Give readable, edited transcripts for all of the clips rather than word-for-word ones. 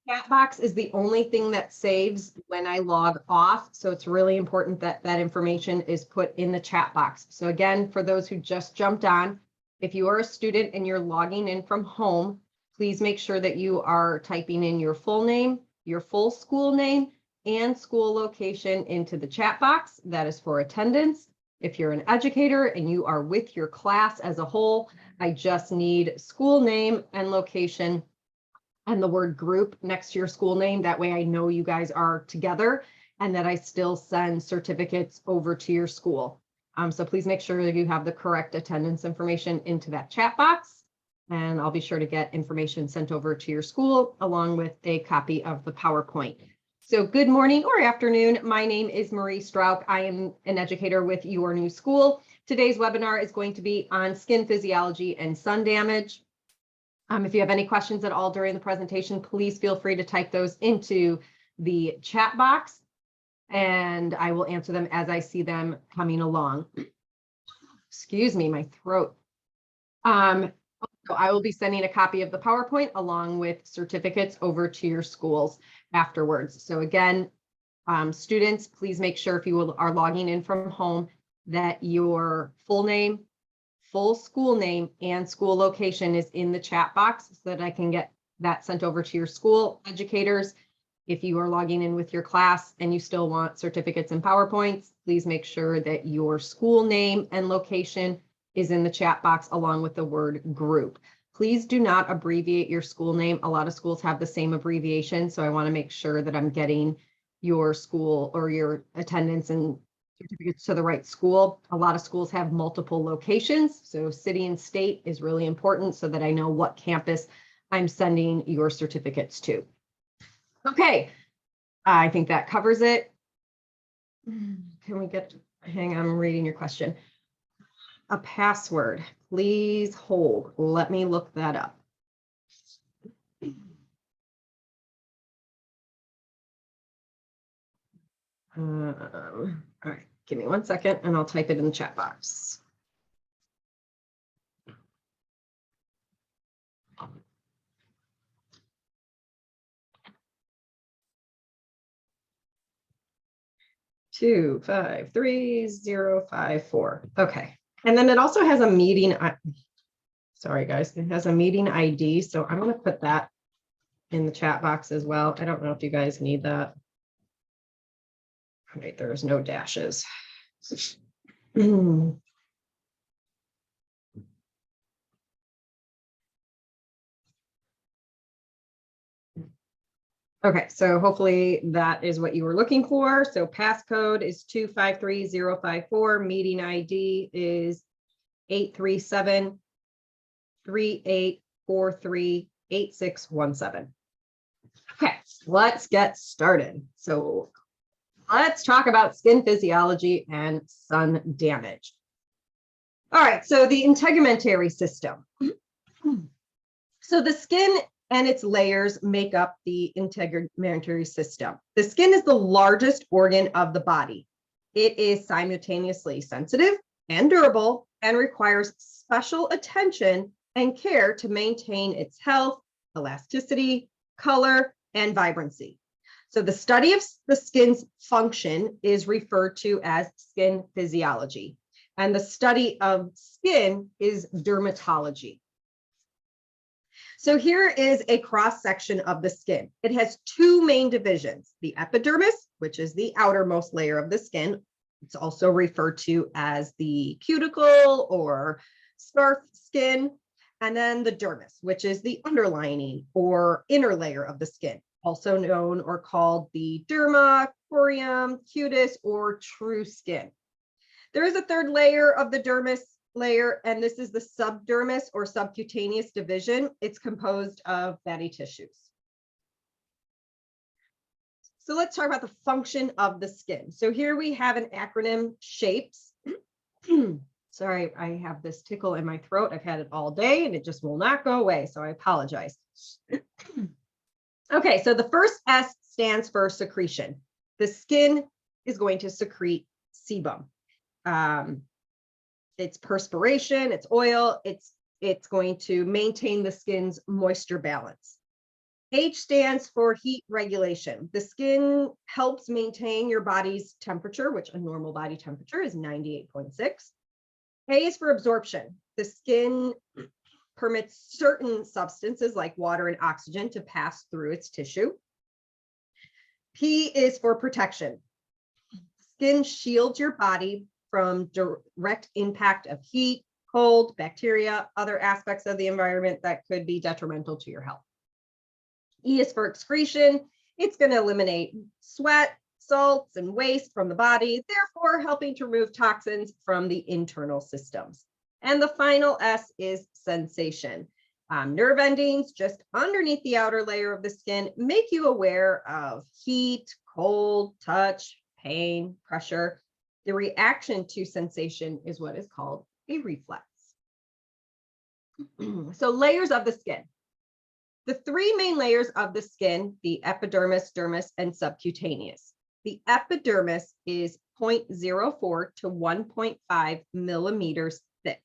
Chat box is the only thing that saves when I log off. So it's really important that that information is put in the chat box. So again, for those who just jumped on, if you are a student and you're logging in from home, please make sure that you are typing in your full name, your full school name, and school location into the chat box. That is for attendance. If you're an educator and you are with your class as a whole, I just need school name and location and the word group next to your school name. That way I know you guys are together and that I still send certificates over to your school. So please make sure that you have the correct attendance information into that chat box. And I'll be sure to get information sent over to your school along with a copy of the PowerPoint. So good morning or afternoon. My name is Marie Strauch. I am an educator with your new school. Today's webinar is going to be on skin physiology and sun damage. If you have any questions at all during the presentation, please feel free to type those into the chat box and I will answer them as I see them coming along. Excuse me, my throat. So I will be sending a copy of the PowerPoint along with certificates over to your schools afterwards. So again, students, please make sure if you are logging in from home that your full name, full school name, and school location is in the chat box so that I can get that sent over to your school. Educators, if you are logging in with your class and you still want certificates and PowerPoints, please make sure that your school name and location is in the chat box along with the word group. Please do not abbreviate your school name. A lot of schools have the same abbreviation, so I want to make sure that I'm getting your school or your attendance and certificates to the right school. A lot of schools have multiple locations, so city and state is really important so that I know what campus I'm sending your certificates to. Okay, I think that covers it. Can we get, hang on, I'm reading your question. A password, please hold. Let me look that up. All right, give me 1 second and I'll type it in the chat box. Two, 5, 3, 0, 5, 4. Okay. And then it also has a meeting. Sorry, guys, it has a meeting ID. So I'm going to put that in the chat box as well. I don't know if you guys need that. All right, there's no dashes. Okay, so hopefully that is what you were looking for. So passcode is 253054. Meeting ID is 837-3843-8617. Okay, let's get started. So let's talk about skin physiology and sun damage. All right, so the integumentary system. So the skin and its layers make up the integumentary system. The skin is the largest organ of the body. It is simultaneously sensitive and durable and requires special attention and care to maintain its health, elasticity, color, and vibrancy. So the study of the skin's function is referred to as skin physiology, and the study of skin is dermatology. So here is a cross section of the skin. It has two main divisions, the epidermis, which is the outermost layer of the skin. It's also referred to as the cuticle or scarf skin, and then the dermis, which is the underlining or inner layer of the skin, also known or called the derma, corium, cutis, or true skin. There is a third layer of the dermis layer, and this is the subdermis or subcutaneous division. It's composed of fatty tissues. So let's talk about the function of the skin. So here we have an acronym, SHAPES. Sorry, I have this tickle in my throat. I've had it all day and it just will not go away, so I apologize. Okay, so the first S stands for secretion. The skin is going to secrete sebum. It's perspiration, it's oil, it's going to maintain the skin's moisture balance. H stands for heat regulation. The skin helps maintain your body's temperature, which a normal body temperature is 98.6. A is for absorption. The skin permits certain substances like water and oxygen to pass through its tissue. P is for protection. Skin shields your body from direct impact of heat, cold, bacteria, other aspects of the environment that could be detrimental to your health. E is for excretion. It's going to eliminate sweat, salts, and waste from the body, therefore helping to remove toxins from the internal systems. And the final S is sensation. Nerve endings just underneath the outer layer of the skin make you aware of heat, cold, touch, pain, pressure. The reaction to sensation is what is called a reflex. So layers of the skin. The three main layers of the skin, the epidermis, dermis, and subcutaneous. The epidermis is 0.04 to 1.5 millimeters thick.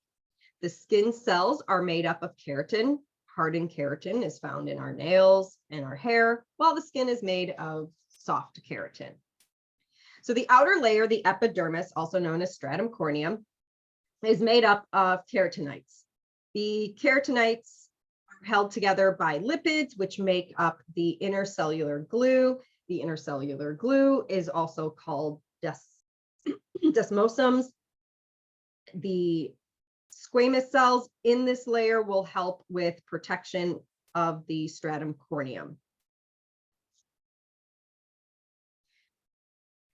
The skin cells are made up of keratin. Hardened keratin is found in our nails and our hair, while the skin is made of soft keratin. So the outer layer, the epidermis, also known as stratum corneum, is made up of keratinites. The keratinites are held together by lipids, which make up the intercellular glue. The intercellular glue is also called desmosomes. The squamous cells in this layer will help with protection of the stratum corneum.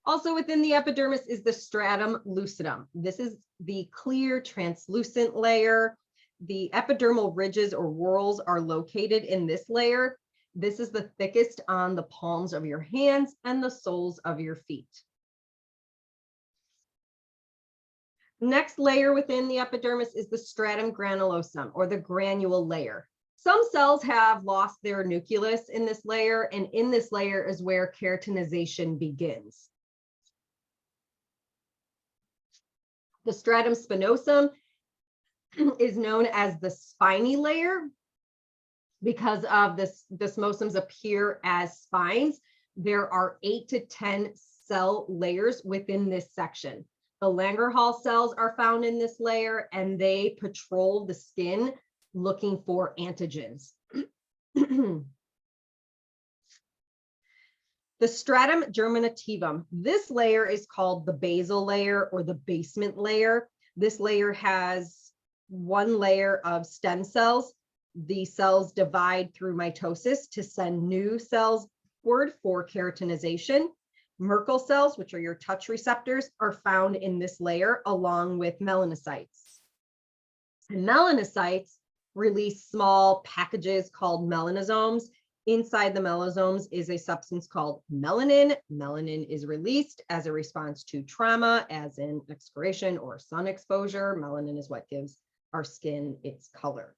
Also within the epidermis is the stratum lucidum. This is the clear translucent layer. The epidermal ridges or whorls are located in this layer. This is the thickest on the palms of your hands and the soles of your feet. Next layer within the epidermis is the stratum granulosum, or the granule layer. Some cells have lost their nucleus in this layer, and in this layer is where keratinization begins. The stratum spinosum is known as the spiny layer because of this. Desmosomes appear as spines. There are 8 to 10 cell layers within this section. The Langerhans cells are found in this layer, and they patrol the skin looking for antigens. The stratum germinativum. This layer is called the basal layer or the basement layer. This layer has one layer of stem cells. The cells divide through mitosis to send new cells forward for keratinization. Merkel cells, which are your touch receptors, are found in this layer along with melanocytes. And melanocytes release small packages called melanosomes. Inside the melanosomes is a substance called melanin. Melanin is released as a response to trauma, as in excoriation or sun exposure. Melanin is what gives our skin its color.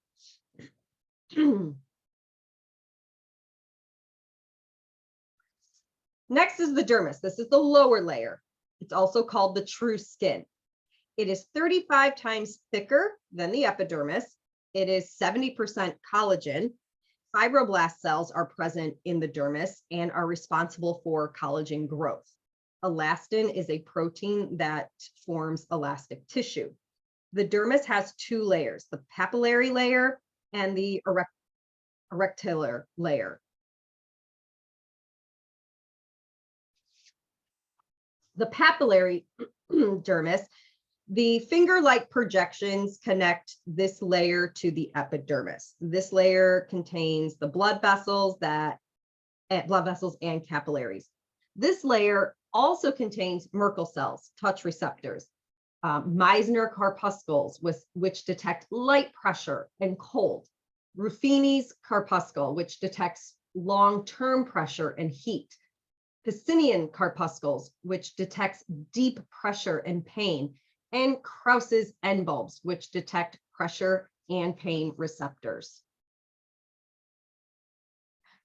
Next is the dermis. This is the lower layer. It's also called the true skin. It is 35 times thicker than the epidermis. It is 70% collagen. Fibroblast cells are present in the dermis and are responsible for collagen growth. Elastin is a protein that forms elastic tissue. The dermis has two layers, the papillary layer and the auricular layer. The papillary dermis, the finger-like projections connect this layer to the epidermis. This layer contains the blood vessels and capillaries. This layer also contains Merkel cells, touch receptors, Meissner corpuscles, which detect light pressure and cold, Ruffini's corpuscle, which detects long-term pressure and heat, Pacinian corpuscles, which detects deep pressure and pain, and Krauss's end bulbs, which detect pressure and pain receptors.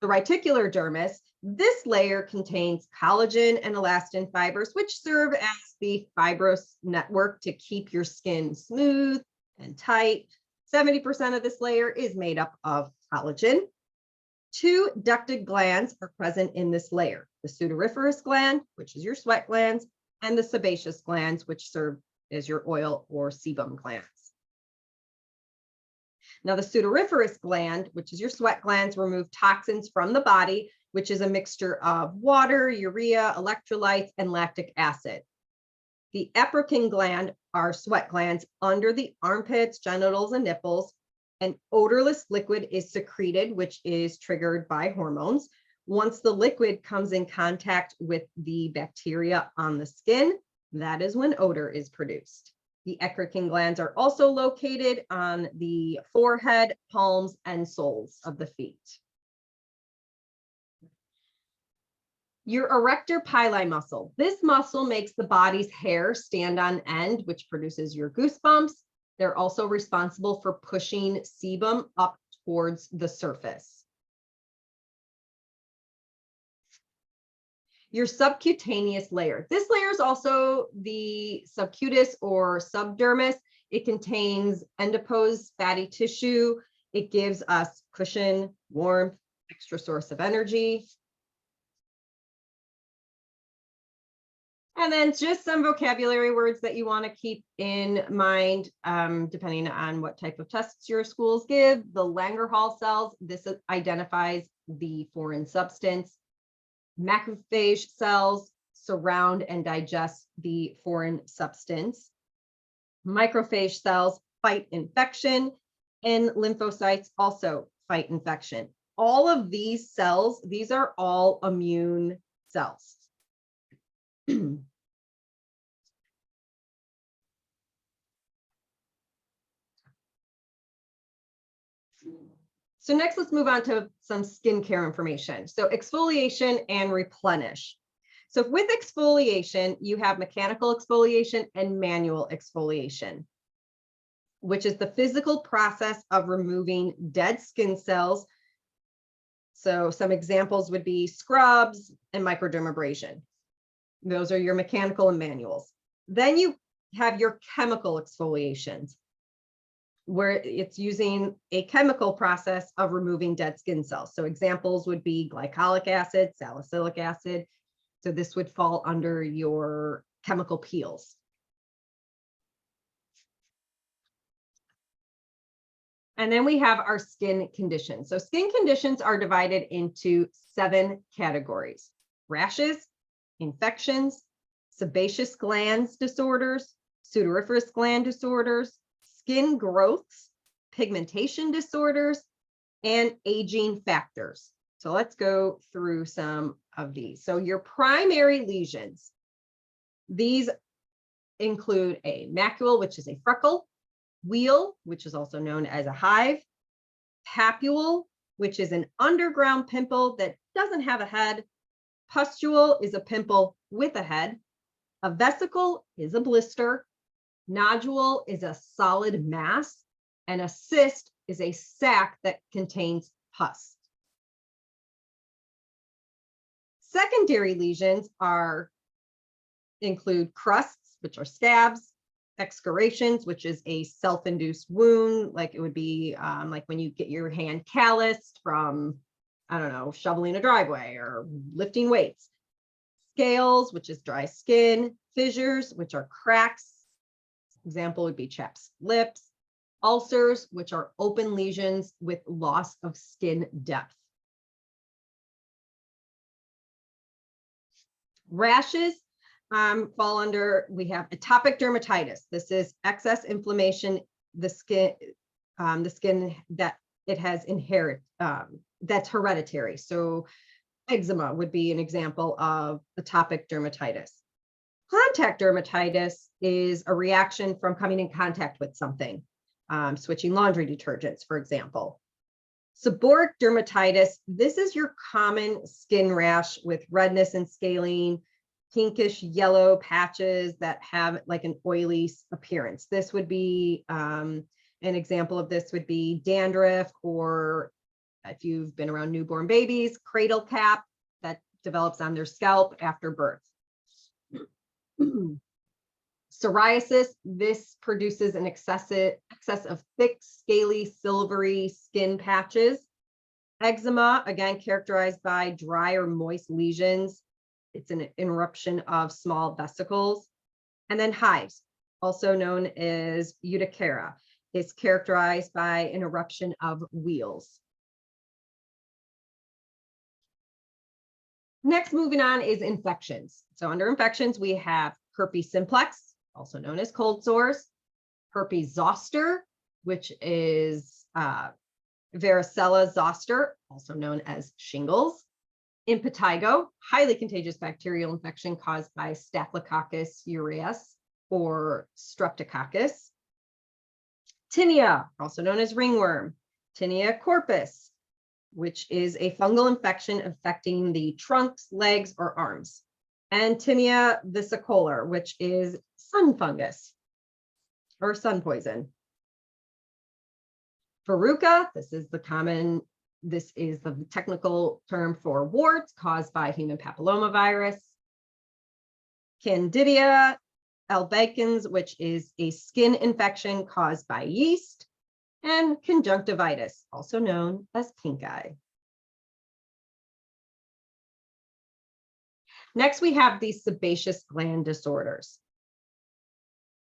The reticular dermis, this layer contains collagen and elastin fibers, which serve as the fibrous network to keep your skin smooth and tight. 70% of this layer is made up of collagen. Two ducted glands are present in this layer, the sudoriferous gland, which is your sweat glands, and the sebaceous glands, which serve as your oil or sebum glands. Now, the sudoriferous gland, which is your sweat glands, remove toxins from the body, which is a mixture of water, urea, electrolytes, and lactic acid. The epicurine gland are sweat glands under the armpits, genitals, and nipples. An odorless liquid is secreted, which is triggered by hormones. Once the liquid comes in contact with the bacteria on the skin, that is when odor is produced. The eccrine glands are also located on the forehead, palms, and soles of the feet. Your erector pili muscle. This muscle makes the body's hair stand on end, which produces your goosebumps. They're also responsible for pushing sebum up towards the surface. Your subcutaneous layer. This layer is also the subcutis or subdermis. It contains adipose fatty tissue. It gives us cushion, warmth, extra source of energy. And then just some vocabulary words that you want to keep in mind, depending on what type of tests your schools give. The Langerhans cells, this identifies the foreign substance. Macrophage cells surround and digest the foreign substance. Microphage cells fight infection, and lymphocytes also fight infection. All of these cells, these are all immune cells. So next, let's move on to some skincare information. So exfoliation and replenish. So with exfoliation, you have mechanical exfoliation and manual exfoliation, which is the physical process of removing dead skin cells. So some examples would be scrubs and microdermabrasion. Those are your mechanical and manuals. Then you have your chemical exfoliations, where it's using a chemical process of removing dead skin cells. So examples would be glycolic acid, salicylic acid. So this would fall under your chemical peels. And then we have our skin conditions. So skin conditions are divided into 7 categories: rashes, infections, sebaceous glands disorders, sudoriferous gland disorders, skin growths, pigmentation disorders, and aging factors. So let's go through some of these. So your primary lesions, these include a macule, which is a freckle, wheal, which is also known as a hive, papule, which is an underground pimple that doesn't have a head, pustule is a pimple with a head, a vesicle is a blister, nodule is a solid mass, and a cyst is a sac that contains pus. Secondary lesions include crusts, which are scabs, excoriations, which is a self-induced wound, like it would be like when you get your hand calloused from, I don't know, shoveling a driveway or lifting weights. Scales, which is dry skin, fissures, which are cracks. Example would be chapped lips. Ulcers, which are open lesions with loss of skin depth. Rashes fall under, we have atopic dermatitis. This is excess inflammation, the skin that it has that's hereditary. So eczema would be an example of atopic dermatitis. Contact dermatitis is a reaction from coming in contact with something, switching laundry detergents, for example. Seborrheic dermatitis, this is your common skin rash with redness and scaling, pinkish yellow patches that have like an oily appearance. This would be, an example of this would be dandruff, or if you've been around newborn babies, cradle cap that develops on their scalp after birth. Psoriasis, this produces an excess of thick, scaly, silvery skin patches. Eczema, again, characterized by dry or moist lesions. It's an eruption of small vesicles. And then hives, also known as urticaria, is characterized by an eruption of wheals. Next, moving on is infections. So under infections, we have herpes simplex, also known as cold sores, herpes zoster, which is varicella zoster, also known as shingles, impetigo, highly contagious bacterial infection caused by Staphylococcus aureus or Streptococcus, tinea, also known as ringworm, tinea corpus, which is a fungal infection affecting the trunks, legs, or arms, and tinea vesicolor, which is sun fungus or sun poison. Verruca, this is the technical term for warts caused by human papillomavirus. Candida albicans, which is a skin infection caused by yeast. And conjunctivitis, also known as pink eye. Next, we have the sebaceous gland disorders.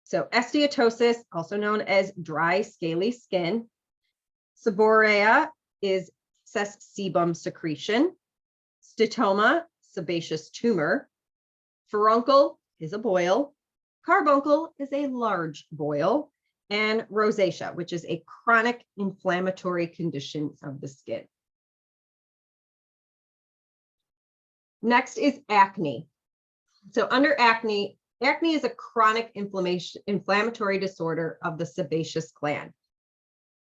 So steatosis, also known as dry, scaly skin. Seborrhea is excess sebum secretion. Stotoma, sebaceous tumor. Furuncle is a boil. Carbuncle is a large boil. And rosacea, which is a chronic inflammatory condition of the skin. Next is acne. So under acne, acne is a chronic inflammatory disorder of the sebaceous gland.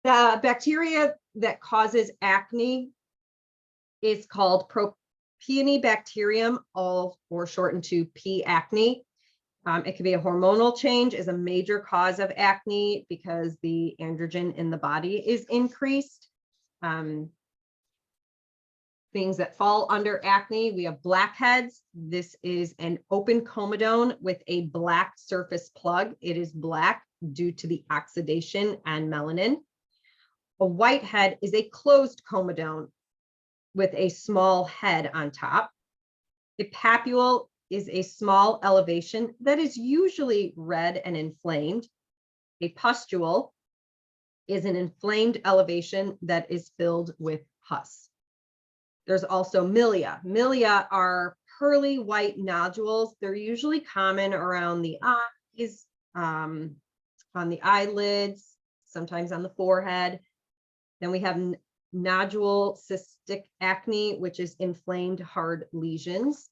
The bacteria that causes acne is called Propionibacterium, or shortened to P. acne. It could be a hormonal change is a major cause of acne because the androgen in the body is increased. Things that fall under acne, we have blackheads. This is an open comedone with a black surface plug. It is black due to the oxidation and melanin. A whitehead is a closed comedone with a small head on top. A papule is a small elevation that is usually red and inflamed. A pustule is an inflamed elevation that is filled with pus. There's also milia. Milia are pearly white nodules. They're usually common around the eyes, on the eyelids, sometimes on the forehead. Then we have nodule cystic acne, which is inflamed hard lesions.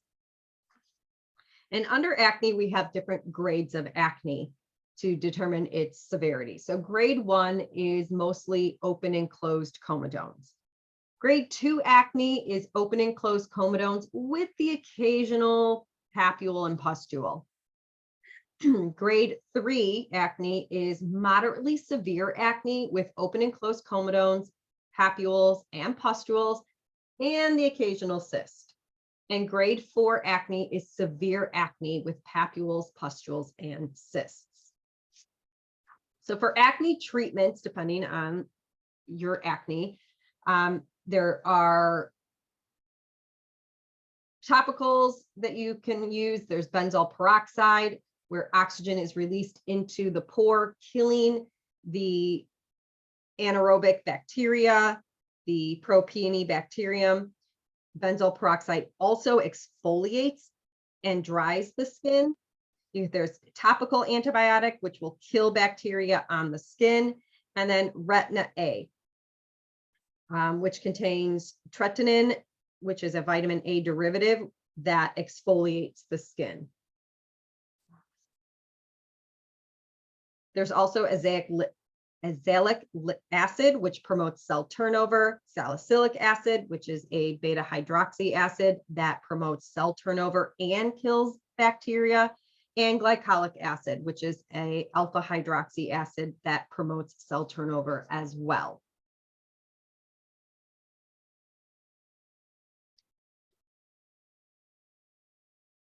And under acne, we have different grades of acne to determine its severity. So grade 1 is mostly open and closed comedones. Grade 2 acne is open and closed comedones with the occasional papule and pustule. Grade 3 acne is moderately severe acne with open and closed comedones, papules, and pustules, and the occasional cyst. And grade 4 acne is severe acne with papules, pustules, and cysts. So for acne treatments, depending on your acne, there are topicals that you can use. There's benzoyl peroxide, where oxygen is released into the pore, killing the anaerobic bacteria, the Propionibacterium. Benzoyl peroxide also exfoliates and dries the skin. There's topical antibiotic, which will kill bacteria on the skin, and then retina A, which contains tretinoin, which is a vitamin A derivative that exfoliates the skin. There's also azelaic acid, which promotes cell turnover, salicylic acid, which is a beta hydroxy acid that promotes cell turnover and kills bacteria, and glycolic acid, which is a alpha hydroxy acid that promotes cell turnover as well.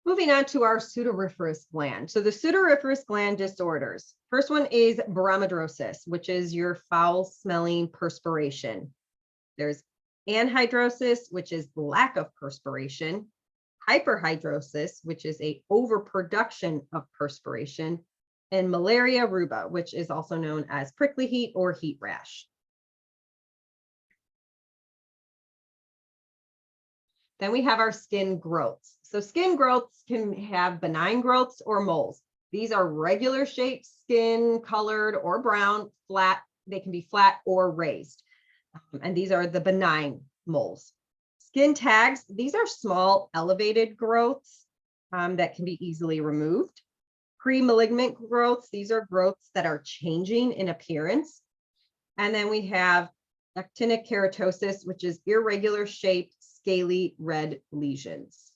Moving on to our sudoriferous gland. So the sudoriferous gland disorders. First one is barometrosis, which is your foul smelling perspiration. There's anhidrosis, which is lack of perspiration, hyperhidrosis, which is a overproduction of perspiration, and malaria ruba, which is also known as prickly heat or heat rash. Then we have our skin growths. So skin growths can have benign growths or moles. These are regular shaped skin, colored or brown, flat. They can be flat or raised. And these are the benign moles. Skin tags, these are small elevated growths that can be easily removed. Pre-malignant growths, these are growths that are changing in appearance. And then we have actinic keratosis, which is irregular shaped, scaly red lesions.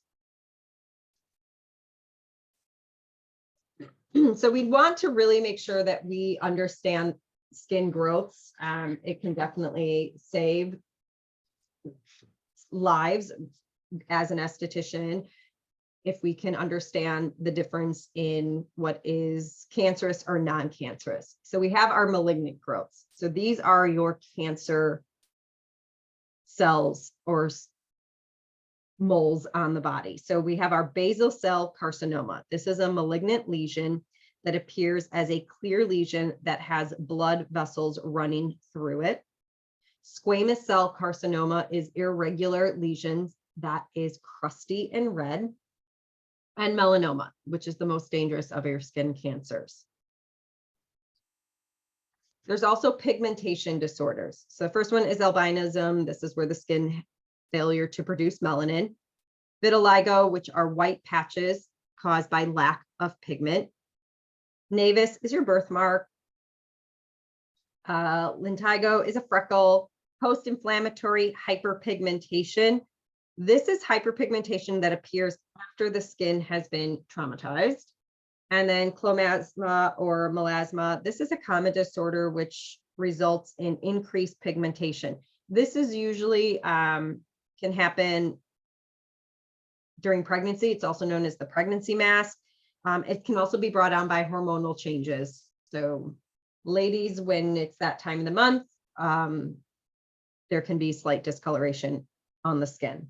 So we want to really make sure that we understand skin growths. It can definitely save lives as an esthetician if we can understand the difference in what is cancerous or non-cancerous. So we have our malignant growths. So these are your cancer cells or moles on the body. So we have our basal cell carcinoma. This is a malignant lesion that appears as a clear lesion that has blood vessels running through it. Squamous cell carcinoma is irregular lesions that is crusty and red. And melanoma, which is the most dangerous of your skin cancers. There's also pigmentation disorders. So the first one is albinism. This is where the skin failure to produce melanin. Vitiligo, which are white patches caused by lack of pigment. Nevus is your birthmark. Lentigo is a freckle. Post-inflammatory hyperpigmentation. This is hyperpigmentation that appears after the skin has been traumatized. And then chlomasma or melasma. This is a common disorder which results in increased pigmentation. This is usually can happen during pregnancy. It's also known as the pregnancy mask. It can also be brought on by hormonal changes. So ladies, when it's that time of the month, there can be slight discoloration on the skin.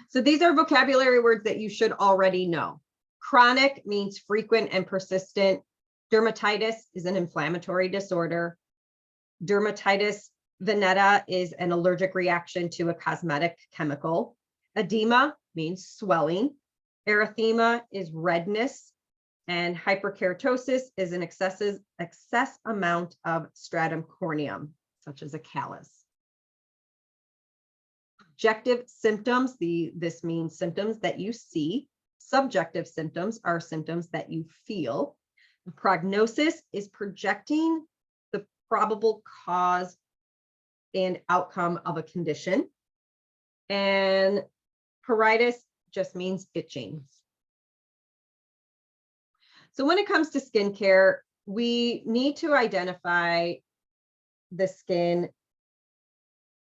So these are vocabulary words that you should already know. Chronic means frequent and persistent. Dermatitis is an inflammatory disorder. Dermatitis veneta is an allergic reaction to a cosmetic chemical. Edema means swelling. Erythema is redness. And hyperkeratosis is an excess amount of stratum corneum, such as a callus. Objective symptoms, this means symptoms that you see. Subjective symptoms are symptoms that you feel. The prognosis is projecting the probable cause and outcome of a condition. And pruritus just means itching. So when it comes to skincare, we need to identify the skin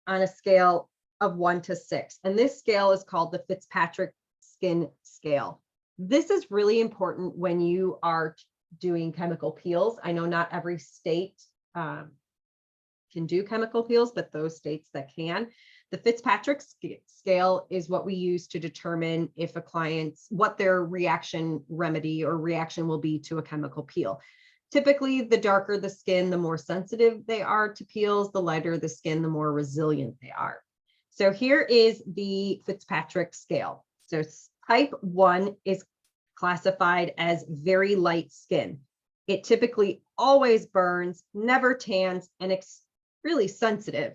on a scale of 1 to 6. And this scale is called the FITZPATRICK skin scale. This is really important when you are doing chemical peels. I know not every state can do chemical peels, but those states that can. The FITZPATRICK scale is what we use to determine if a client's, what their reaction remedy or reaction will be to a chemical peel. Typically, the darker the skin, the more sensitive they are to peels, the lighter the skin, the more resilient they are. So here is the FITZPATRICK scale. So type 1 is classified as very light skin. It typically always burns, never tans, and it's really sensitive.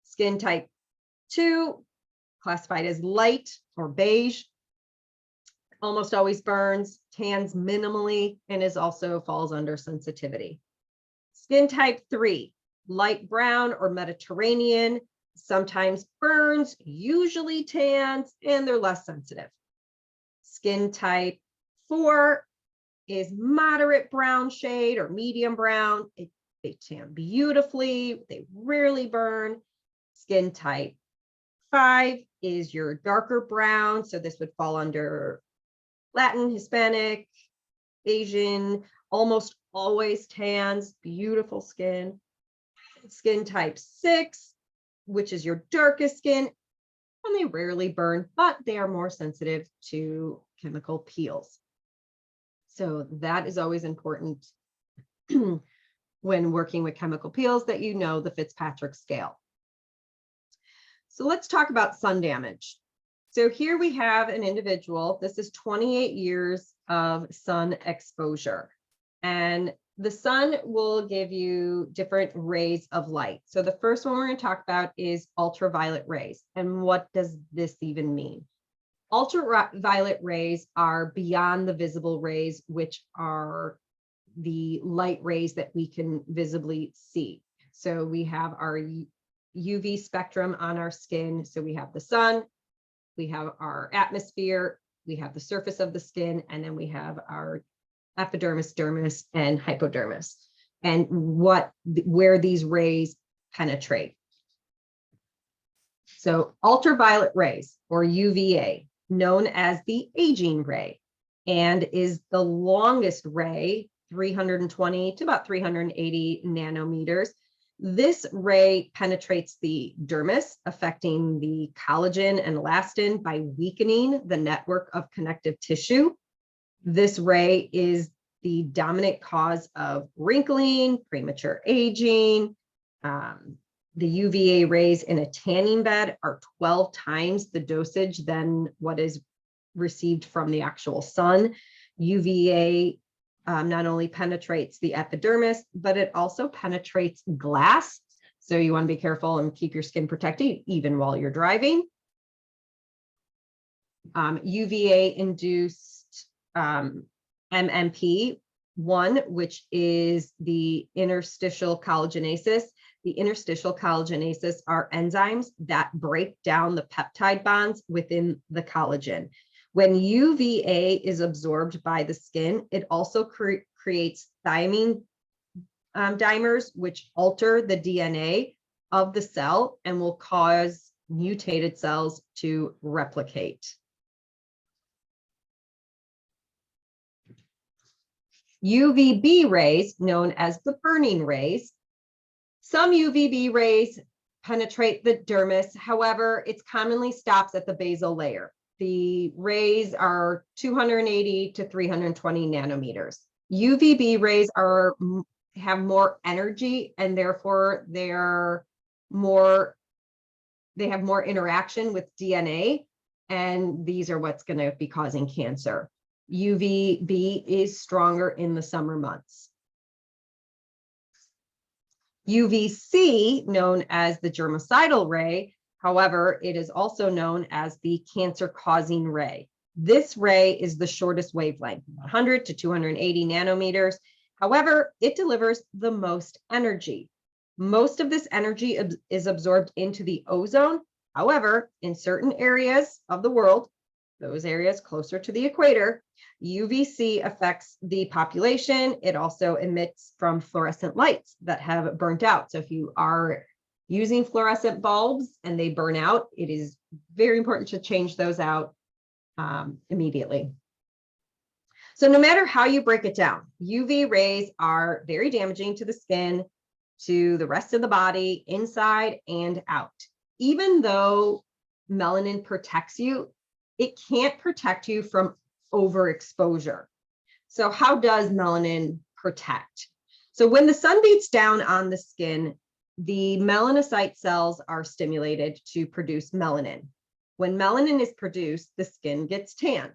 Skin type 2, classified as light or beige, almost always burns, tans minimally, and is also falls under sensitivity. Skin type 3, light brown or Mediterranean, sometimes burns, usually tans, and they're less sensitive. Skin type 4 is moderate brown shade or medium brown. They tan beautifully, they rarely burn. Skin type 5 is your darker brown. So this would fall under Latin, Hispanic, Asian, almost always tans, beautiful skin. Skin type 6 which is your darkest skin, and they rarely burn, but they are more sensitive to chemical peels. So that is always important when working with chemical peels, that you know the Fitzpatrick scale. So let's talk about sun damage. So here we have an individual. This is 28 years of sun exposure. And the sun will give you different rays of light. So the first one we're going to talk about is ultraviolet rays. And what does this even mean? Ultraviolet rays are beyond the visible rays, which are the light rays that we can visibly see. So we have our UV spectrum on our skin. So we have the sun, we have our atmosphere, we have the surface of the skin, and then we have our epidermis, dermis, and hypodermis, and where these rays penetrate. So ultraviolet rays, or UVA, known as the aging ray, and is the longest ray, 320 to about 380 nanometers. This ray penetrates the dermis, affecting the collagen and elastin by weakening the network of connective tissue. This ray is the dominant cause of wrinkling, premature aging. The UVA rays in a tanning bed are 12 times the dosage than what is received from the actual sun. UVA not only penetrates the epidermis, but it also penetrates glass. So you want to be careful and keep your skin protected even while you're driving. UVA-induced MMP1, which is the interstitial collagenases. The interstitial collagenases are enzymes that break down the peptide bonds within the collagen. When UVA is absorbed by the skin, it also creates thymine dimers, which alter the DNA of the cell and will cause mutated cells to replicate. UVB rays, known as the burning rays. Some UVB rays penetrate the dermis. However, it commonly stops at the basal layer. The rays are 280 to 320 nanometers. UVB rays have more energy, and therefore they have more interaction with DNA, and these are what's going to be causing cancer. UVB is stronger in the summer months. UVC, known as the germicidal ray, however, it is also known as the cancer-causing ray. This ray is the shortest wavelength, 100 to 280 nanometers. However, it delivers the most energy. Most of this energy is absorbed into the ozone. However, in certain areas of the world, those areas closer to the equator, UVC affects the population. It also emits from fluorescent lights that have burnt out. So if you are using fluorescent bulbs and they burn out, it is very important to change those out immediately. So no matter how you break it down, UV rays are very damaging to the skin, to the rest of the body, inside and out. Even though melanin protects you, it can't protect you from overexposure. So how does melanin protect? So when the sun beats down on the skin, the melanocyte cells are stimulated to produce melanin. When melanin is produced, the skin gets tan.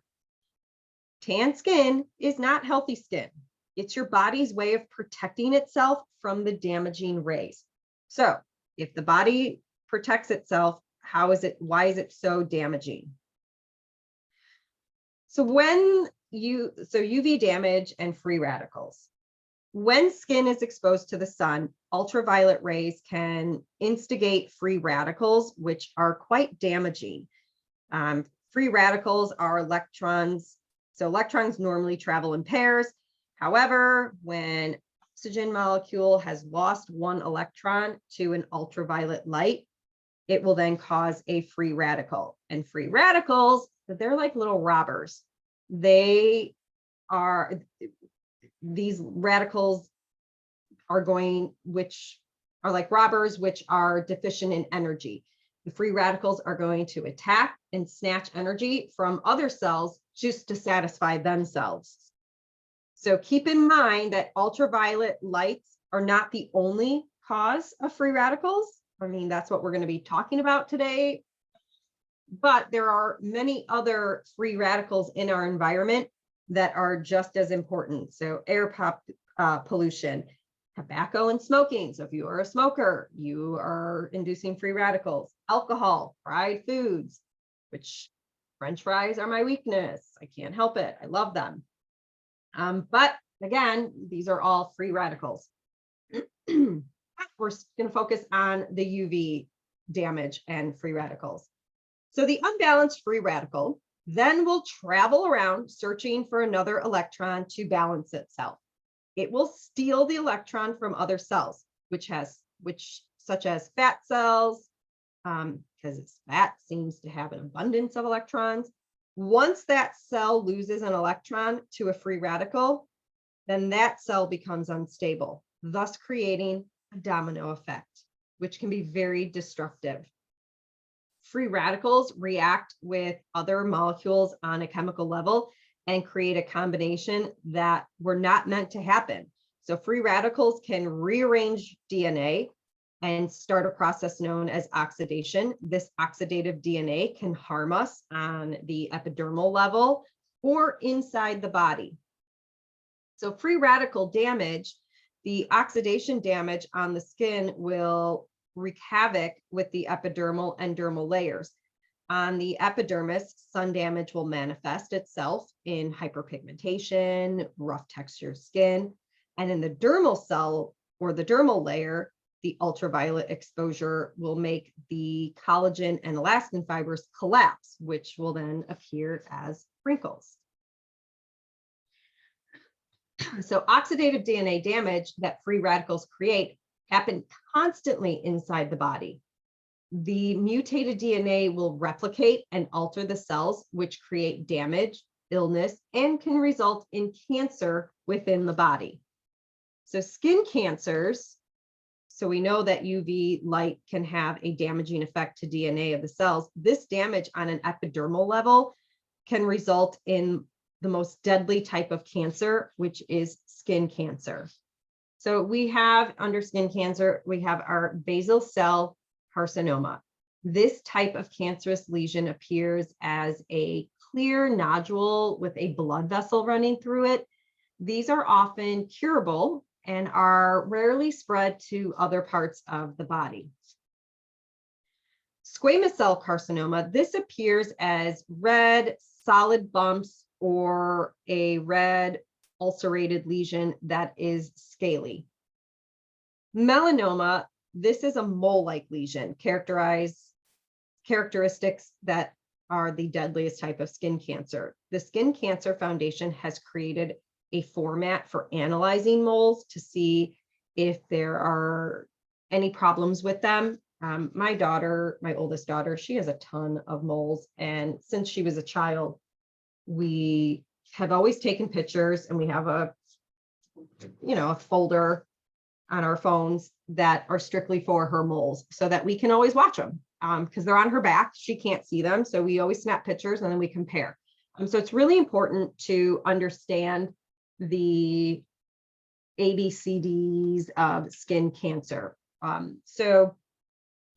Tan skin is not healthy skin. It's your body's way of protecting itself from the damaging rays. So if the body protects itself, why is it so damaging? So UV damage and free radicals. When skin is exposed to the sun, ultraviolet rays can instigate free radicals, which are quite damaging. Free radicals are electrons. So electrons normally travel in pairs. However, when oxygen molecule has lost one electron to an ultraviolet light, it will then cause a free radical. And free radicals, they're like little robbers. These radicals are which are like robbers, which are deficient in energy. The free radicals are going to attack and snatch energy from other cells just to satisfy themselves. So keep in mind that ultraviolet lights are not the only cause of free radicals. I mean, that's what we're going to be talking about today. But there are many other free radicals in our environment that are just as important. So air pollution, tobacco and smoking. So if you are a smoker, you are inducing free radicals. Alcohol, fried foods, which French fries are my weakness. I can't help it. I love them. But again, these are all free radicals. We're going to focus on the UV damage and free radicals. So the unbalanced free radical then will travel around searching for another electron to balance itself. It will steal the electron from other cells, such as fat cells, because fat seems to have an abundance of electrons. Once that cell loses an electron to a free radical, then that cell becomes unstable, thus creating a domino effect, which can be very destructive. Free radicals react with other molecules on a chemical level and create a combination that were not meant to happen. So free radicals can rearrange DNA and start a process known as oxidation. This oxidative DNA can harm us on the epidermal level or inside the body. So free radical damage, the oxidation damage on the skin will wreak havoc with the epidermal and dermal layers. On the epidermis, sun damage will manifest itself in hyperpigmentation, rough textured skin, and in the dermal cell or the dermal layer, the ultraviolet exposure will make the collagen and elastin fibers collapse, which will then appear as wrinkles. So oxidative DNA damage that free radicals create happen constantly inside the body. The mutated DNA will replicate and alter the cells, which create damage, illness, and can result in cancer within the body. So skin cancers, so we know that UV light can have a damaging effect to DNA of the cells. This damage on an epidermal level can result in the most deadly type of cancer, which is skin cancer. So we have under skin cancer, we have our basal cell carcinoma. This type of cancerous lesion appears as a clear nodule with a blood vessel running through it. These are often curable and are rarely spread to other parts of the body. Squamous cell carcinoma, this appears as red solid bumps or a red ulcerated lesion that is scaly. Melanoma, this is a mole-like lesion, characteristics that are the deadliest type of skin cancer. The Skin Cancer Foundation has created a format for analyzing moles to see if there are any problems with them. My daughter, my oldest daughter, she has a ton of moles. And since she was a child, we have always taken pictures, and we have a folder on our phones that are strictly for her moles so that we can always watch them because they're on her back. She can't see them. So we always snap pictures and then we compare. So it's really important to understand the ABCDs of skin cancer. So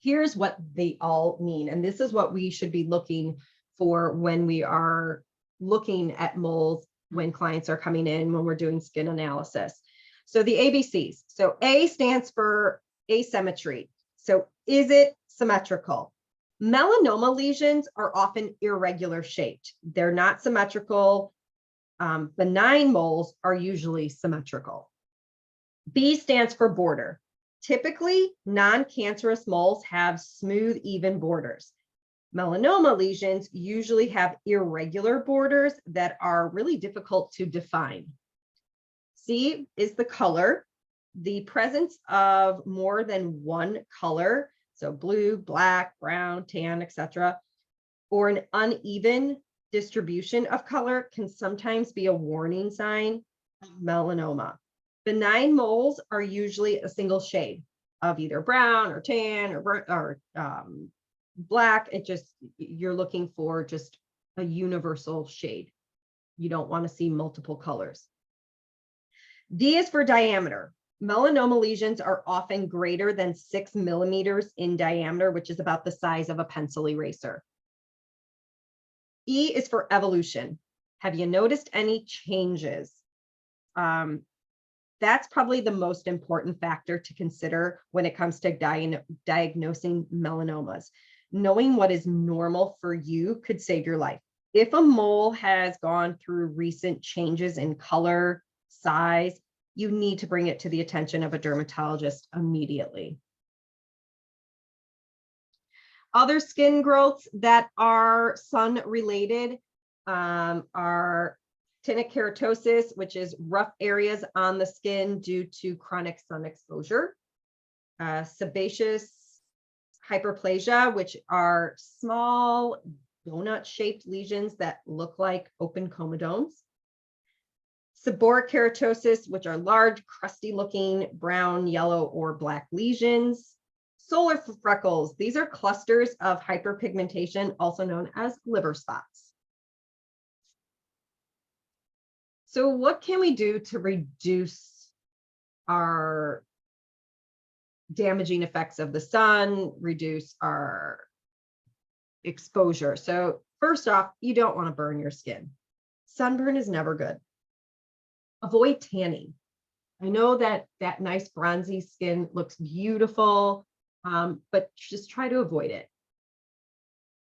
here's what they all mean. And this is what we should be looking for when we are looking at moles when clients are coming in, when we're doing skin analysis. So the ABCs. So A stands for asymmetry. So is it symmetrical? Melanoma lesions are often irregular shaped. They're not symmetrical. Benign moles are usually symmetrical. B stands for border. Typically, non-cancerous moles have smooth, even borders. Melanoma lesions usually have irregular borders that are really difficult to define. C is the color. The presence of more than one color, so blue, black, brown, tan, etc., or an uneven distribution of color can sometimes be a warning sign of melanoma. Benign moles are usually a single shade of either brown or tan or black. You're looking for just a universal shade. You don't want to see multiple colors. D is for diameter. Melanoma lesions are often greater than 6 millimeters in diameter, which is about the size of a pencil eraser. E is for evolution. Have you noticed any changes? That's probably the most important factor to consider when it comes to diagnosing melanomas. Knowing what is normal for you could save your life. If a mole has gone through recent changes in color, size, you need to bring it to the attention of a dermatologist immediately. Other skin growths that are sun-related are actinic keratosis, which is rough areas on the skin due to chronic sun exposure. Sebaceous hyperplasia, which are small donut-shaped lesions that look like open comedones. Seborrheic keratosis, which are large, crusty-looking brown, yellow, or black lesions. Solar freckles, these are clusters of hyperpigmentation, also known as liver spots. So what can we do to reduce our damaging effects of the sun, reduce our exposure? So first off, you don't want to burn your skin. Sunburn is never good. Avoid tanning. I know that nice bronzy skin looks beautiful, but just try to avoid it.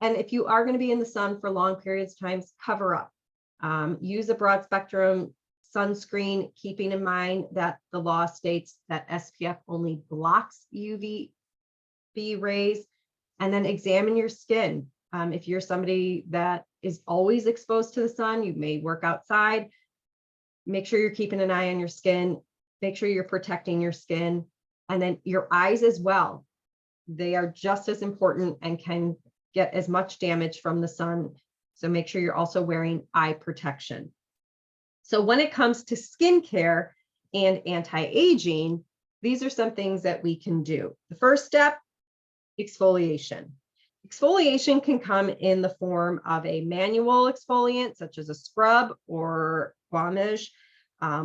And if you are going to be in the sun for long periods of time, cover up. Use a broad spectrum sunscreen, keeping in mind that the law states that SPF only blocks UVB rays, and then examine your skin. If you're somebody that is always exposed to the sun, you may work outside, make sure you're keeping an eye on your skin, make sure you're protecting your skin, and then your eyes as well. They are just as important and can get as much damage from the sun. So make sure you're also wearing eye protection. So when it comes to skincare and anti-aging, these are some things that we can do. The first step, exfoliation. Exfoliation can come in the form of a manual exfoliant, such as a scrub or gommage,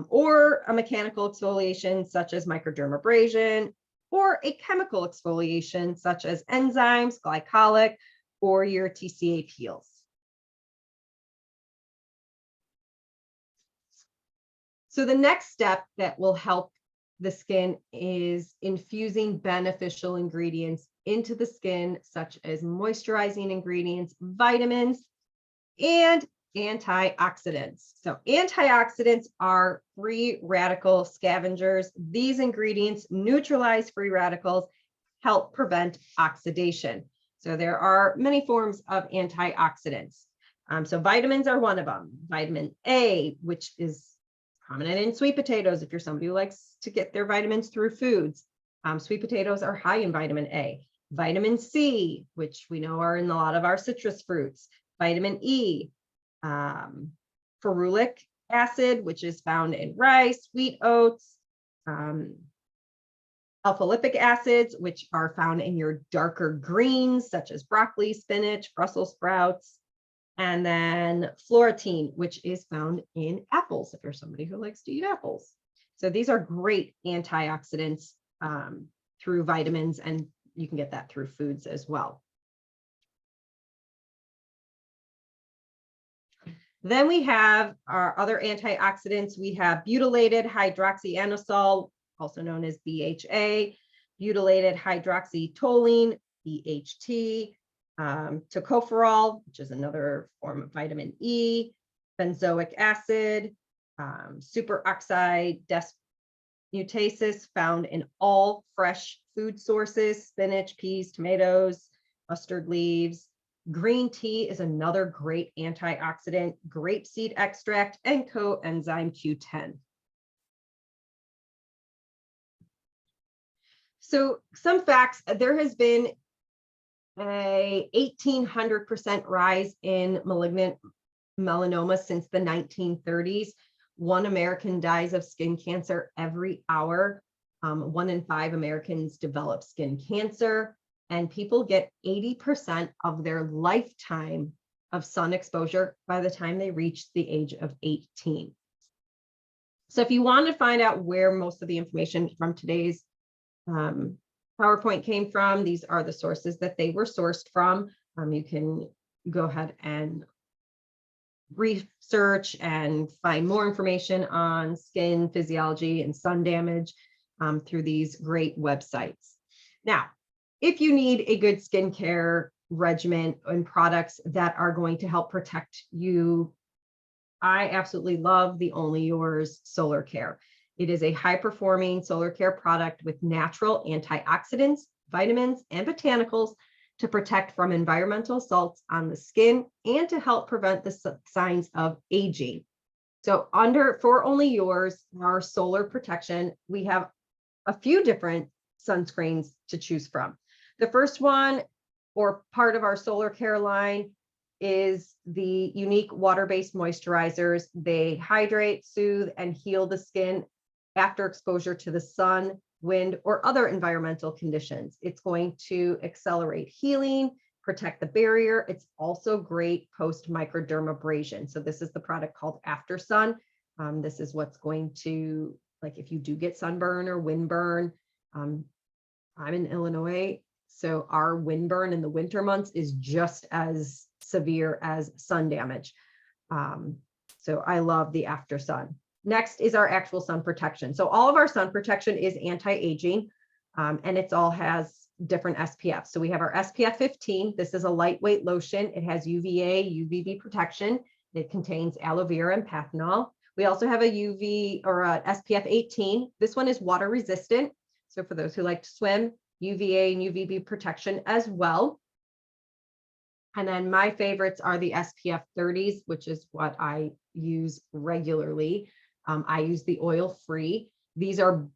or a mechanical exfoliation, such as microdermabrasion, or a chemical exfoliation, such as enzymes, glycolic, or your TCA peels. So the next step that will help the skin is infusing beneficial ingredients into the skin, such as moisturizing ingredients, vitamins, and antioxidants. So antioxidants are free radical scavengers. These ingredients neutralize free radicals, help prevent oxidation. So there are many forms of antioxidants. So vitamins are one of them. Vitamin A, which is prominent in sweet potatoes, if you're somebody who likes to get their vitamins through foods. Sweet potatoes are high in vitamin A. Vitamin C, which we know are in a lot of our citrus fruits. Vitamin E, ferulic acid, which is found in rice, wheat, oats. Alpha lipic acids, which are found in your darker greens, such as broccoli, spinach, Brussels sprouts. And then fluoretine, which is found in apples, if you're somebody who likes to eat apples. So these are great antioxidants through vitamins, and you can get that through foods as well. Then we have our other antioxidants. We have butylated hydroxyanosole, also known as BHA, butylated hydroxytoluene, BHT, tocopherol, which is another form of vitamin E, benzoic acid, superoxide dismutases found in all fresh food sources, spinach, peas, tomatoes, mustard leaves. Green tea is another great antioxidant, grapeseed extract, and coenzyme Q10. So some facts, there has been a 1,800% rise in malignant melanoma since the 1930s. 1 American dies of skin cancer every hour. 1 in 5 Americans develop skin cancer, and people get 80% of their lifetime of sun exposure by the time they reach the age of 18. So if you want to find out where most of the information from today's PowerPoint came from, these are the sources that they were sourced from. You can go ahead and research and find more information on skin physiology and sun damage through these great websites. Now, if you need a good skincare regimen and products that are going to help protect you, I absolutely love the Only Yours Solar Care. It is a high-performing solar care product with natural antioxidants, vitamins, and botanicals to protect from environmental assaults on the skin and to help prevent the signs of aging. So for Only Yours, our solar protection, we have a few different sunscreens to choose from. The first one, or part of our solar care line, is the unique water-based moisturizers. They hydrate, soothe, and heal the skin after exposure to the sun, wind, or other environmental conditions. It's going to accelerate healing, protect the barrier. It's also great post-microdermabrasion. So this is the product called After Sun. This is what's going to, like, if you do get sunburn or windburn, I'm in Illinois, so our windburn in the winter months is just as severe as sun damage. So I love the After Sun. Next is our actual sun protection. So all of our sun protection is anti-aging, and it all has different SPF. So we have our SPF 15. This is a lightweight lotion. It has UVA, UVB protection. It contains aloe vera and panthenol. We also have a UV or a SPF 18. This one is water resistant. So for those who like to swim, UVA and UVB protection as well. And then my favorites are the SPF 30s, which is what I use regularly. I use the oil-free. These are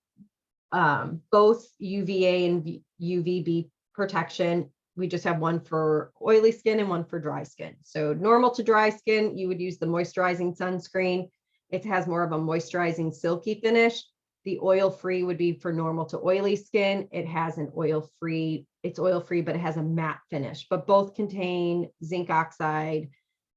both UVA and UVB protection. We just have one for oily skin and one for dry skin. So normal to dry skin, you would use the moisturizing sunscreen. It has more of a moisturizing silky finish. The oil-free would be for normal to oily skin. It has an oil-free, it's oil-free, but it has a matte finish. But both contain zinc oxide,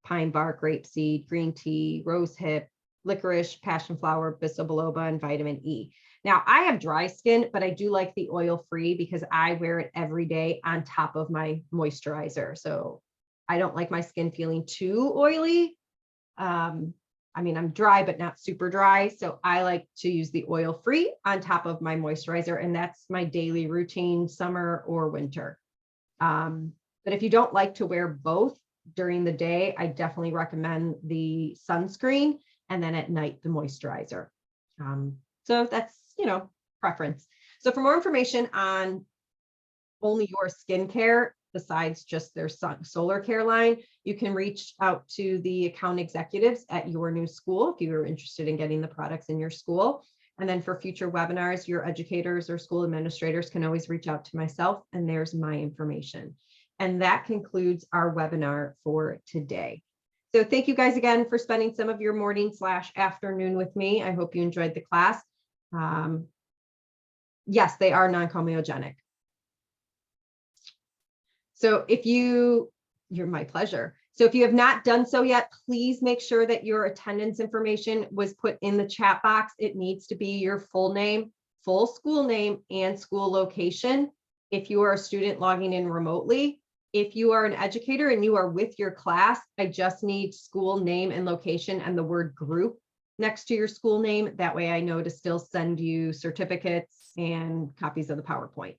pine bark, grapeseed, green tea, rosehip, licorice, passion flower, bisabolba, and vitamin E. Now, I have dry skin, but I do like the oil-free because I wear it every day on top of my moisturizer. So I don't like my skin feeling too oily. I mean, I'm dry, but not super dry. So I like to use the oil-free on top of my moisturizer, and that's my daily routine, summer or winter. But if you don't like to wear both during the day, I definitely recommend the sunscreen, and then at night, the moisturizer. So that's, preference. So for more information on Only Your Skincare, besides just their solar care line, you can reach out to the account executives at your new school if you're interested in getting the products in your school. And then for future webinars, your educators or school administrators can always reach out to myself, and there's my information. And that concludes our webinar for today. So thank you guys again for spending some of your morning/afternoon with me. I hope you enjoyed the class. Yes, they are non-comedogenic. So you're my pleasure. So if you have not done so yet, please make sure that your attendance information was put in the chat box. It needs to be your full name, full school name, and school location. If you are a student logging in remotely, if you are an educator and you are with your class, I just need school name and location and the word group next to your school name. That way I know to still send you certificates and copies of the PowerPoint.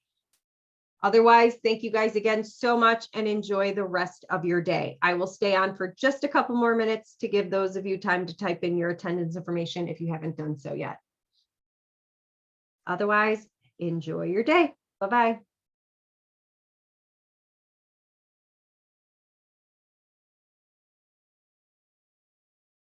Otherwise, thank you guys again so much and enjoy the rest of your day. I will stay on for just a couple more minutes to give those of you time to type in your attendance information if you haven't done so yet. Otherwise, enjoy your day. Bye-bye.